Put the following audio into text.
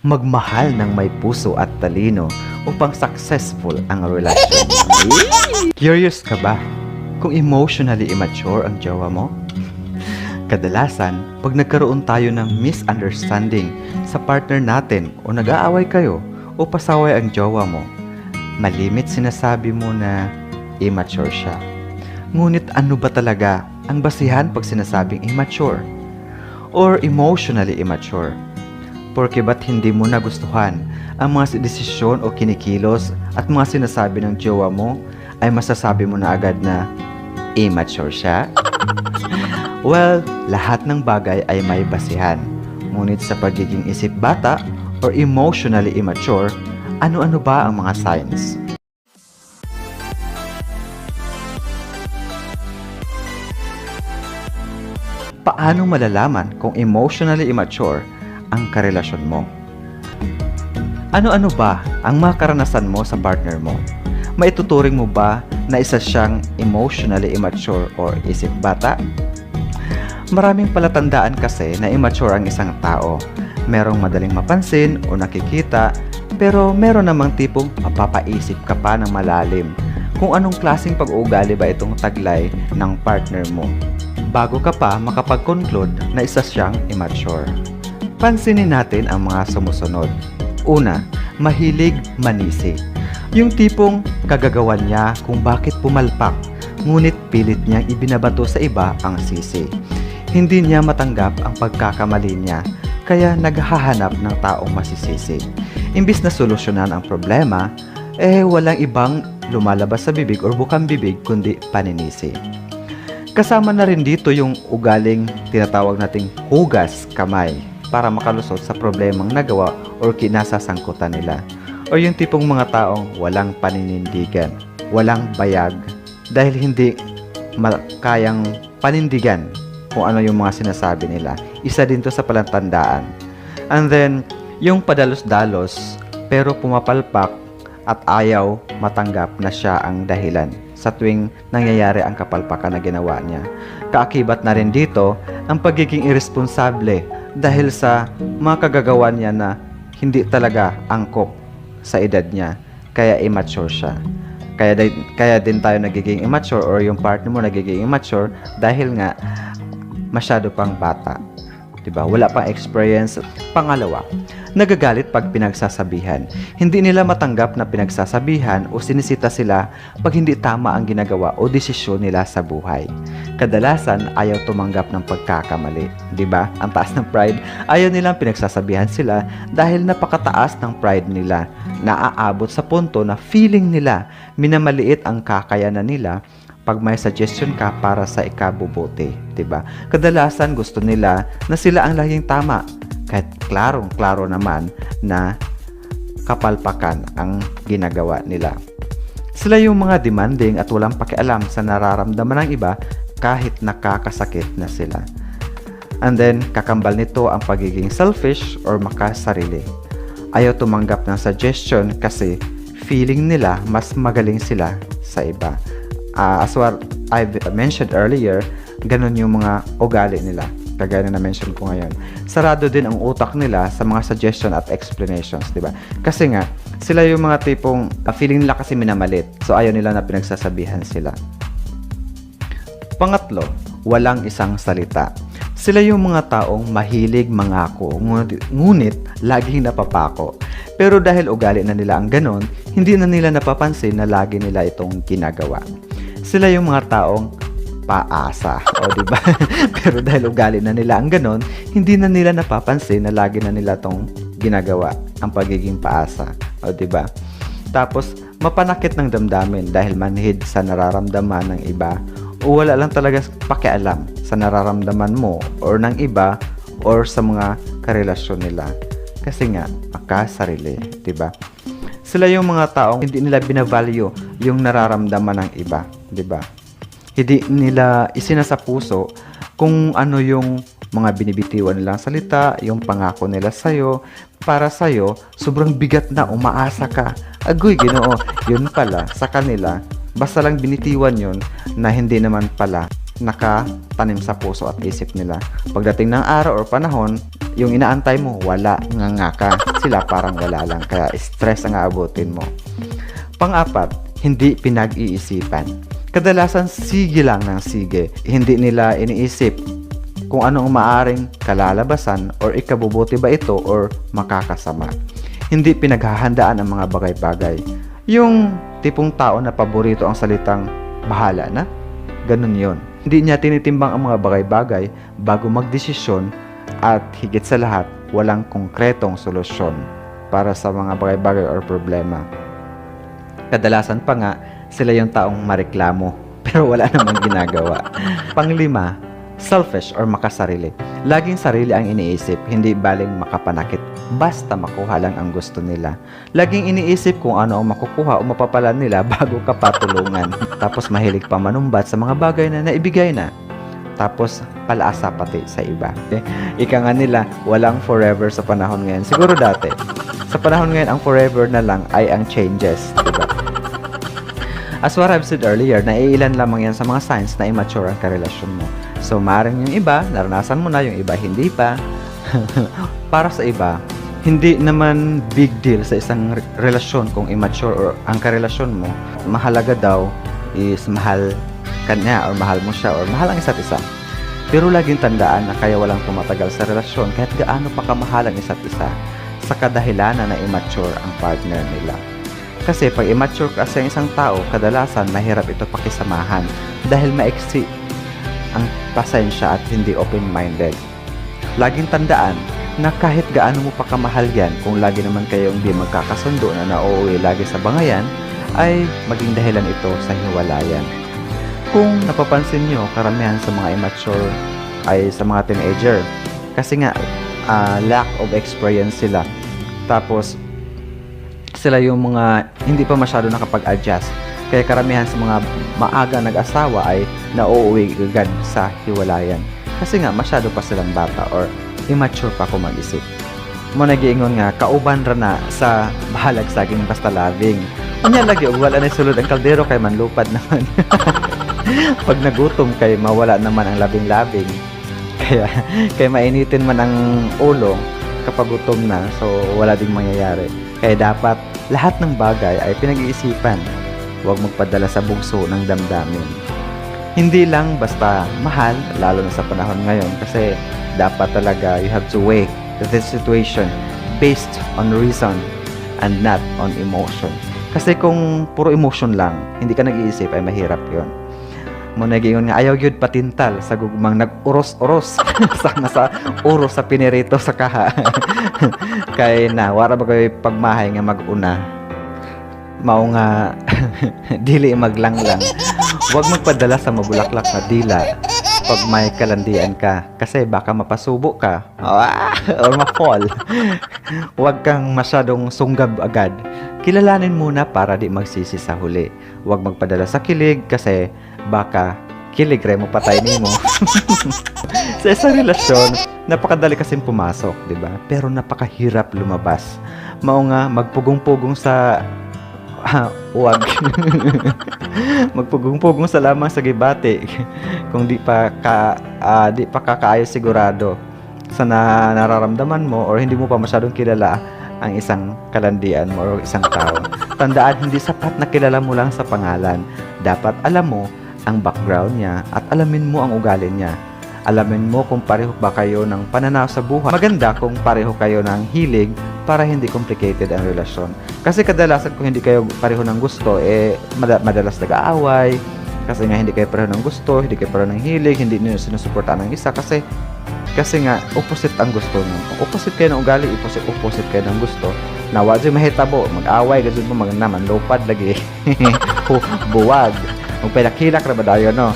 magmahal ng may puso at talino upang successful ang relasyon. Curious ka ba kung emotionally immature ang jowa mo? Kadalasan, pag nagkaroon tayo ng misunderstanding sa partner natin o nag-aaway kayo o pasaway ang jowa mo, malimit sinasabi mo na immature siya. Ngunit ano ba talaga ang basihan pag sinasabing immature or emotionally immature? Porque ba't hindi mo nagustuhan ang mga desisyon o kinikilos at mga sinasabi ng jowa mo ay masasabi mo na agad na immature siya? Well, lahat ng bagay ay may basihan. Ngunit sa pagiging isip bata or emotionally immature, ano-ano ba ang mga signs? Paano malalaman kung emotionally immature ang karelasyon mo? Ano-ano ba ang mga karanasan mo sa partner mo? Maituturing mo ba na isa siyang emotionally immature or isip bata? Maraming palatandaan kasi na immature ang isang tao. Merong madaling mapansin o nakikita, pero meron namang tipong mapapaisip ka pa ng malalim kung anong klaseng pag-uugali ba itong taglay ng partner mo bago ka pa makapag-conclude na isa siyang immature. Pansinin natin ang mga sumusunod. Una, mahilig manisi. Yung tipong kagagawan niya kung bakit pumalpak, ngunit pilit niyang ibinabato sa iba ang sisi. Hindi niya matanggap ang pagkakamali niya, kaya naghahanap ng taong masisisi. Imbis na solusyonan ang problema, walang ibang lumalabas sa bibig or bukang bibig kundi paninisi. Kasama na rin dito yung ugaling tinatawag nating hugas kamay para makalusot sa problemang nagawa o kinasasangkutan nila. O yung tipong mga taong walang paninindigan, walang bayag dahil hindi kayang panindigan kung ano yung mga sinasabi nila. Isa din to sa palatandaan. And then, yung padalos-dalos pero pumapalpak at ayaw matanggap na siya ang dahilan sa tuwing nangyayari ang kapalpakan na ginawa niya. Kaakibat na rin dito ang pagiging irresponsable dahil sa mga kagagawan niya na hindi talaga angkop sa edad niya, kaya immature siya. Kaya din tayo nagiging immature or yung partner mo nagiging immature dahil nga masyado pang bata. Diba? Wala pang experience. Pangalawa, nagagalit pag pinagsasabihan. Hindi nila matanggap na pinagsasabihan o sinisita sila pag hindi tama ang ginagawa o desisyon nila sa buhay. Kadalasan, ayaw tumanggap ng pagkakamali. Diba? Ang taas ng pride, ayaw nilang pinagsasabihan sila dahil napakataas ng pride nila. Naaabot sa punto na feeling nila minamaliit ang kakayanan nila pag may suggestion ka para sa ikabubuti, 'di ba? Kadalasan gusto nila na sila ang laging tama, kahit klarong-klaro naman na kapalpakan ang ginagawa nila. Sila yung mga demanding at walang pakialam sa nararamdaman ng iba kahit nakakasakit na sila. And then, kakambal nito ang pagiging selfish or makasarili. Ayaw tumanggap ng suggestion kasi feeling nila mas magaling sila sa iba. As what I've mentioned earlier, ganun yung mga ugali nila. Kagaya na na-mention ko ngayon. Sarado din ang utak nila sa mga suggestion at explanations, di ba? Kasi nga, sila yung mga tipong feeling nila kasi minamalit. So, ayaw nila na pinagsasabihan sila. Pangatlo, walang isang salita. Sila yung mga taong mahilig mangako, ngunit laging napapako. Pero dahil ugali na nila ang ganon, hindi na nila napapansin na lagi nila itong ginagawa. Sila yung mga taong paasa, o diba? Pero dahil ugali na nila ang ganon, hindi na nila napapansin na lagi na nila itong ginagawa, ang pagiging paasa, o diba? Tapos, mapanakit ng damdamin dahil manhid sa nararamdaman ng iba o wala lang talaga pakialam sa nararamdaman mo or ng iba or sa mga karelasyon nila. Kasi nga, makasarili, diba? Sila yung mga taong hindi nila binavalue yung nararamdaman ng iba, diba? Hindi nila isinasa puso kung ano yung mga binibitiwan nilang salita, yung pangako nila sa'yo, para sa'yo, sobrang bigat na, umaasa ka. Agoy, Ginoo, yun pala, sa kanila, basta lang binitiwan yun na hindi naman pala nakatanim sa puso at isip nila. Pagdating ng araw or panahon, yung inaantay mo, wala, nga ka. Sila parang wala lang, kaya stress ang aabutin mo. Pang-apat, hindi pinag-iisipan. Kadalasan sige lang ng sige. Hindi nila iniisip kung anong maaring kalalabasan or ikabubuti ba ito or makakasama. Hindi pinaghahandaan ang mga bagay-bagay. Yung tipong tao na paborito ang salitang bahala na, ganun yon. Hindi niya tinitimbang ang mga bagay-bagay bago magdesisyon at higit sa lahat, walang konkretong solusyon para sa mga bagay-bagay or problema. Kadalasan pa nga, sila yung taong mareklamo pero wala namang ginagawa. Panglima, selfish or makasarili. Laging sarili ang iniisip, hindi baling makapanakit. Basta makuha lang ang gusto nila. Laging iniisip kung ano ang makukuha o mapapala nila bago ka patulungan. Tapos mahilig pa manumbat sa mga bagay na naibigay na. Tapos palaasa pati sa iba. Ika nga nila, walang forever sa panahon ngayon. Siguro dati, sa panahon ngayon, ang forever na lang ay ang changes. Diba? As what I've said earlier, naiilan lamang yan sa mga signs na immature ang karelasyon mo. So, maaaring yung iba, naranasan mo na, yung iba hindi pa. Para sa iba, hindi naman big deal sa isang relasyon kung immature or ang karelasyon mo. Mahalaga daw is mahal kanya or mahal mo siya or mahal ang isa't isa. Pero laging tandaan na kaya walang tumatagal sa relasyon kahit gaano pa kamahal ang isa't isa sa kadahilanan na immature ang partner nila. Kasi pag immature kasi ang isang tao, kadalasan mahirap ito pakisamahan dahil maiksi ang pasensya at hindi open-minded. Laging tandaan na kahit gaano mo pa kamahal yan, kung lagi naman kayong hindi magkakasundo na nauuwi lagi sa bangayan, ay maging dahilan ito sa hiwalayan. Kung napapansin nyo, karamihan sa mga immature ay sa mga teenager. Kasi nga, lack of experience sila. Tapos, sila yung mga hindi pa masyado nakapag-adjust. Kaya karamihan sa mga maaga nag-asawa ay nauuwi agad sa hiwalayan. Kasi nga, masyado pa silang bata or immature pa kung mag-isip. Mo nagiingon nga, kauban ra na sa bahalag saging basta labing. Unya lagi, wala na sulod ang kaldero kay manlupad naman. Pag nagutom kay mawala naman ang labing-labing. Kaya mainitin man ang ulo kapag gutom na, so wala ding mangyayari. Kaya dapat lahat ng bagay ay pinag-iisipan. Huwag magpadala sa bugso ng damdamin. Hindi lang basta mahal, lalo na sa panahon ngayon, kasi dapat talaga you have to weigh the situation based on reason and not on emotion. Kasi kung puro emotion lang, hindi ka nag-iisip, ay mahirap yon. Mo nagiingon nga, ayaw yun patintal sa gugmang nag-uros-uros sana sa uros sa pinirito sa kaha. Kaya na, wala ba kayo pagmahay nga mag-una? Mao nga, dili maglanglang. Huwag magpadala sa mabulaklak na dila pag may kalandian ka. Kasi baka mapasubo ka or ma-fall. Huwag kang masyadong sunggab agad. Kilalanin muna para di magsisi sa huli. Huwag magpadala sa kilig kasi baka kilig re mo patay nimo. Sa isang relasyon, napakadali kasing pumasok, di ba? Pero napakahirap lumabas. Mao nga magpugong-pugong sa wag. Magpugong-pugong sa lamang sa gibati kung di pa kakaayos sigurado sa nararamdaman mo or hindi mo pa masyadong kilala ang isang kalandian mo o isang tao. Tandaan, hindi sapat na kilala mo lang sa pangalan. Dapat alam mo ang background niya at alamin mo ang ugali niya. Alamin mo kung pareho ba kayo ng pananaw sa buhay. Maganda kung pareho kayo ng hilig para hindi complicated ang relasyon. Kasi kadalasan kung hindi kayo pareho ng gusto, madalas nag-aaway. Kasi nga hindi kayo pareho ng gusto, hindi kayo pareho ng hilig, hindi niyo sinusuportahan ng isa. Kasi nga, opposite ang gusto niyo. Opposite kayo ng ugali, opposite kayo ng gusto. Nawa dyan mahitabo, mag-away, gazun mo, naman lupad lagi. Buwag. Magpilakilak na ba tayo, no?